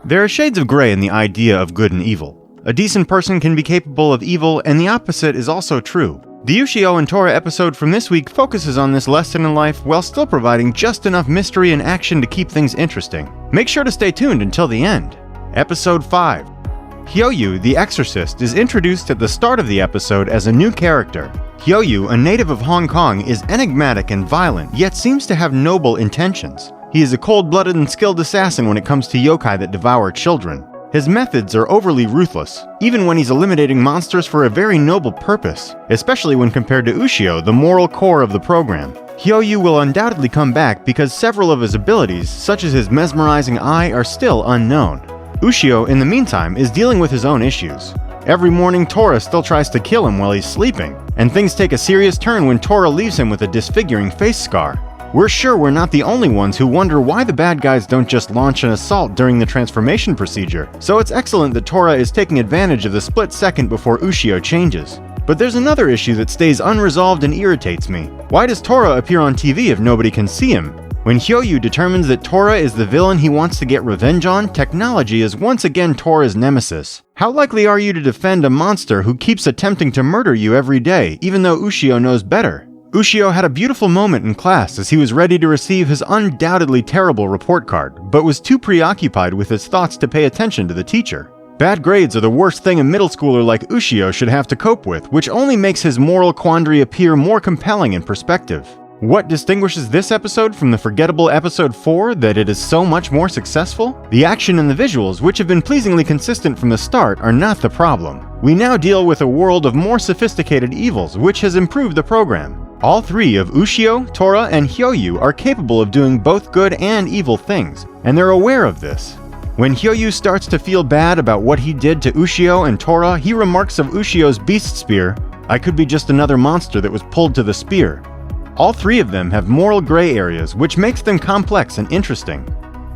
There are shades of gray in the idea of good and evil. A decent person can be capable of evil, and the opposite is also true. The Ushio Tora episode from this week focuses on this lesson in life while still providing just enough mystery and action to keep things interesting. Make sure to stay tuned until the end. Episode 5. Hyoyu, the exorcist, is introduced at the start of the episode as a new character. Hyoyu, a native of Hong Kong, is enigmatic and violent, yet seems to have noble intentions. He is a cold-blooded and skilled assassin when it comes to yokai that devour children. His methods are overly ruthless, even when he's eliminating monsters for a very noble purpose, especially when compared to Ushio, the moral core of the program. Hyoyu will undoubtedly come back because several of his abilities, such as his mesmerizing eye, are still unknown. Ushio, in the meantime, is dealing with his own issues. Every morning, Tora still tries to kill him while he's sleeping, and things take a serious turn when Tora leaves him with a disfiguring face scar. We're sure we're not the only ones who wonder why the bad guys don't just launch an assault during the transformation procedure, so it's excellent that Tora is taking advantage of the split second before Ushio changes. But there's another issue that stays unresolved and irritates me. Why does Tora appear on TV if nobody can see him? When Hyoyu determines that Tora is the villain he wants to get revenge on, technology is once again Tora's nemesis. How likely are you to defend a monster who keeps attempting to murder you every day, even though Ushio knows better? Ushio had a beautiful moment in class as he was ready to receive his undoubtedly terrible report card, but was too preoccupied with his thoughts to pay attention to the teacher. Bad grades are the worst thing a middle schooler like Ushio should have to cope with, which only makes his moral quandary appear more compelling in perspective. What distinguishes this episode from the forgettable episode 4 that it is so much more successful? The action and the visuals, which have been pleasingly consistent from the start, are not the problem. We now deal with a world of more sophisticated evils, which has improved the program. All three of Ushio, Tora, and Hyoyu are capable of doing both good and evil things, and they're aware of this. When Hyoyu starts to feel bad about what he did to Ushio and Tora, he remarks of Ushio's beast spear, "I could be just another monster that was pulled to the spear." All three of them have moral gray areas, which makes them complex and interesting.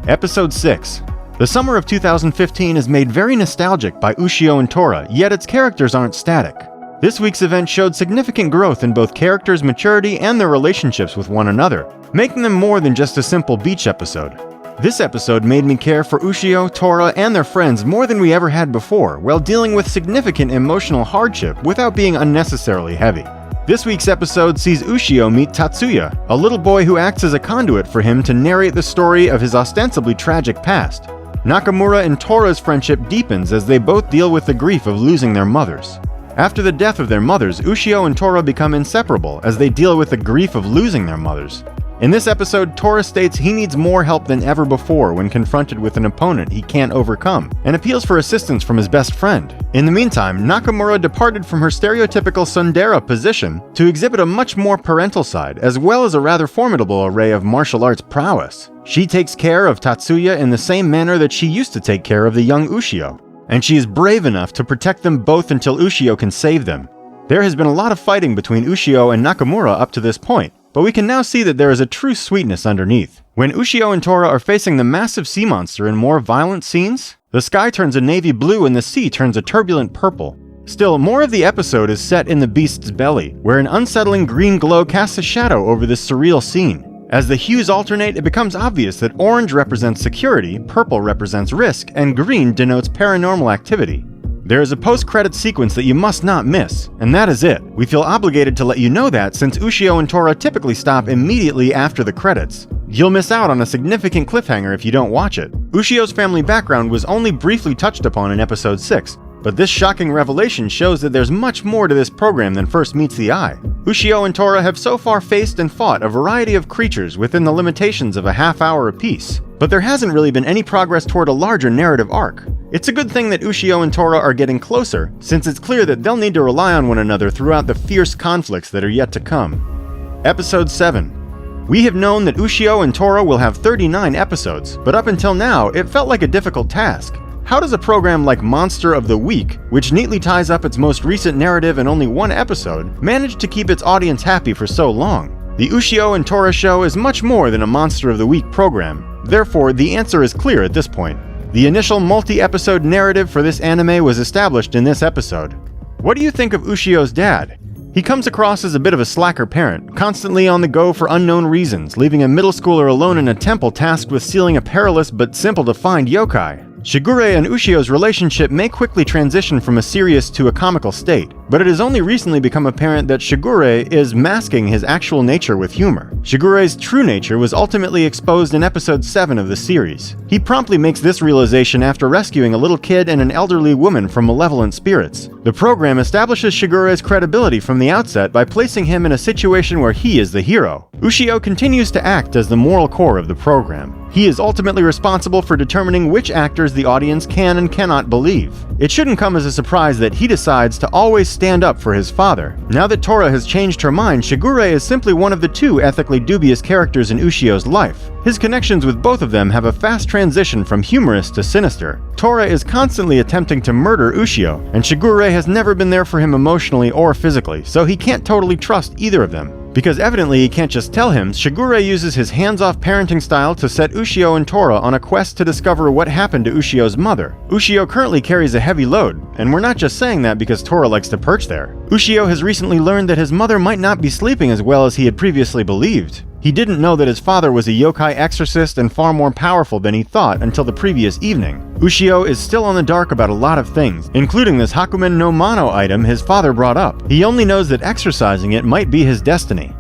Episode 6. The summer of 2015 is made very nostalgic by Ushio and Tora, yet its characters aren't static. This week's event showed significant growth in both characters' maturity and their relationships with one another, making them more than just a simple beach episode. This episode made me care for Ushio, Tora, and their friends more than we ever had before, while dealing with significant emotional hardship without being unnecessarily heavy. This week's episode sees Ushio meet Tatsuya, a little boy who acts as a conduit for him to narrate the story of his ostensibly tragic past. Nakamura and Tora's friendship deepens as they both deal with the grief of losing their mothers. After the death of their mothers, Ushio and Tora become inseparable as they deal with the grief of losing their mothers. In this episode, Tora states he needs more help than ever before when confronted with an opponent he can't overcome, and appeals for assistance from his best friend. In the meantime, Nakamura departed from her stereotypical tsundere position to exhibit a much more parental side, as well as a rather formidable array of martial arts prowess. She takes care of Tatsuya in the same manner that she used to take care of the young Ushio, and she is brave enough to protect them both until Ushio can save them. There has been a lot of fighting between Ushio and Nakamura up to this point, but we can now see that there is a true sweetness underneath. When Ushio and Tora are facing the massive sea monster in more violent scenes, the sky turns a navy blue and the sea turns a turbulent purple. Still, more of the episode is set in the beast's belly, where an unsettling green glow casts a shadow over this surreal scene. As the hues alternate, it becomes obvious that orange represents security, purple represents risk, and green denotes paranormal activity. There is a post-credits sequence that you must not miss, and that is it. We feel obligated to let you know that since Ushio and Tora typically stop immediately after the credits. You'll miss out on a significant cliffhanger if you don't watch it. Ushio's family background was only briefly touched upon in episode 6, but this shocking revelation shows that there's much more to this program than first meets the eye. Ushio and Tora have so far faced and fought a variety of creatures within the limitations of a half hour apiece, but there hasn't really been any progress toward a larger narrative arc. It's a good thing that Ushio and Tora are getting closer, since it's clear that they'll need to rely on one another throughout the fierce conflicts that are yet to come. Episode 7. We have known that Ushio and Tora will have 39 episodes, but up until now, it felt like a difficult task. How does a program like Monster of the Week, which neatly ties up its most recent narrative in only one episode, manage to keep its audience happy for so long? The Ushio and Tora show is much more than a Monster of the Week program. Therefore, the answer is clear at this point. The initial multi-episode narrative for this anime was established in this episode. What do you think of Ushio's dad? He comes across as a bit of a slacker parent, constantly on the go for unknown reasons, leaving a middle schooler alone in a temple tasked with sealing a perilous but simple to find yokai. Shigure and Ushio's relationship may quickly transition from a serious to a comical state, but it has only recently become apparent that Shigure is masking his actual nature with humor. Shigure's true nature was ultimately exposed in episode 7 of the series. He promptly makes this realization after rescuing a little kid and an elderly woman from malevolent spirits. The program establishes Shigure's credibility from the outset by placing him in a situation where he is the hero. Ushio continues to act as the moral core of the program. He is ultimately responsible for determining which actors the audience can and cannot believe. It shouldn't come as a surprise that he decides to always stand up for his father. Now that Tora has changed her mind, Shigure is simply one of the two ethically dubious characters in Ushio's life. His connections with both of them have a fast transition from humorous to sinister. Tora is constantly attempting to murder Ushio, and Shigure has never been there for him emotionally or physically, so he can't totally trust either of them. Because evidently he can't just tell him, Shigure uses his hands-off parenting style to set Ushio and Tora on a quest to discover what happened to Ushio's mother. Ushio currently carries a heavy load, and we're not just saying that because Tora likes to perch there. Ushio has recently learned that his mother might not be sleeping as well as he had previously believed. He didn't know that his father was a yokai exorcist and far more powerful than he thought until the previous evening. Ushio is still in the dark about a lot of things, including this Hakumen no Mano item his father brought up. He only knows that exercising it might be his destiny.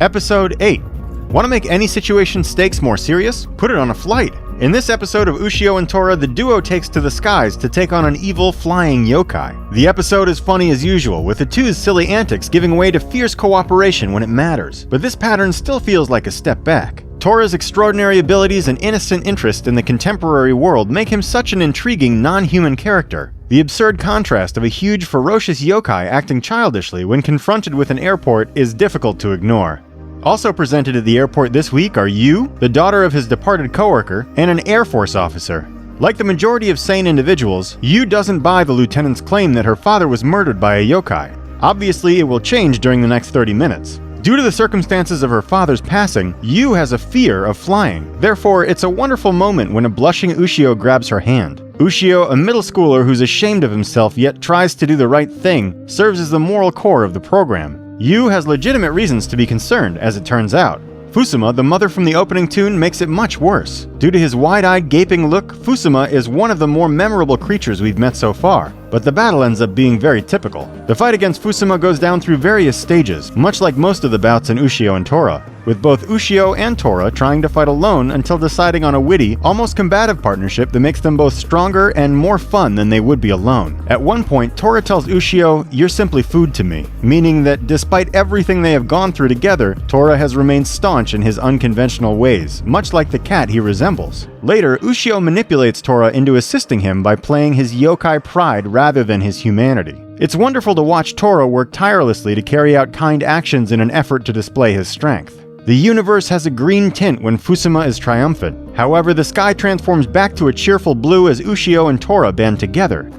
Episode 8. Want to make any situation stakes more serious? Put it on a flight. In this episode of Ushio and Tora, the duo takes to the skies to take on an evil flying yokai. The episode is funny as usual, with the two's silly antics giving way to fierce cooperation when it matters, but this pattern still feels like a step back. Tora's extraordinary abilities and innocent interest in the contemporary world make him such an intriguing non-human character. The absurd contrast of a huge, ferocious yokai acting childishly when confronted with an airport is difficult to ignore. Also presented at the airport this week are Yu, the daughter of his departed coworker, and an Air Force officer. Like the majority of sane individuals, Yu doesn't buy the lieutenant's claim that her father was murdered by a yokai. Obviously, it will change during the next 30 minutes. Due to the circumstances of her father's passing, Yu has a fear of flying. Therefore, it's a wonderful moment when a blushing Ushio grabs her hand. Ushio, a middle schooler who's ashamed of himself yet tries to do the right thing, serves as the moral core of the program. Yu has legitimate reasons to be concerned, as it turns out. Fusuma, the mother from the opening tune, makes it much worse. Due to his wide-eyed, gaping look, Fusuma is one of the more memorable creatures we've met so far, but the battle ends up being very typical. The fight against Fusuma goes down through various stages, much like most of the bouts in Ushio and Tora, with both Ushio and Tora trying to fight alone until deciding on a witty, almost combative partnership that makes them both stronger and more fun than they would be alone. At one point, Tora tells Ushio, "You're simply food to me," meaning that despite everything they have gone through together, Tora has remained staunch in his unconventional ways, much like the cat he resembles. Later, Ushio manipulates Tora into assisting him by playing his yokai pride rather than his humanity. It's wonderful to watch Tora work tirelessly to carry out kind actions in an effort to display his strength. The universe has a green tint when Fusuma is triumphant. However, the sky transforms back to a cheerful blue as Ushio and Tora band together.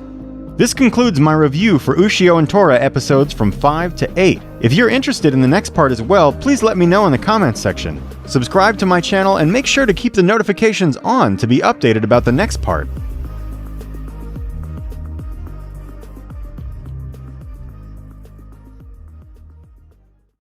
This concludes my review for Ushio and Tora episodes from 5 to 8. If you're interested in the next part as well, please let me know in the comments section. Subscribe to my channel and make sure to keep the notifications on to be updated about the next part.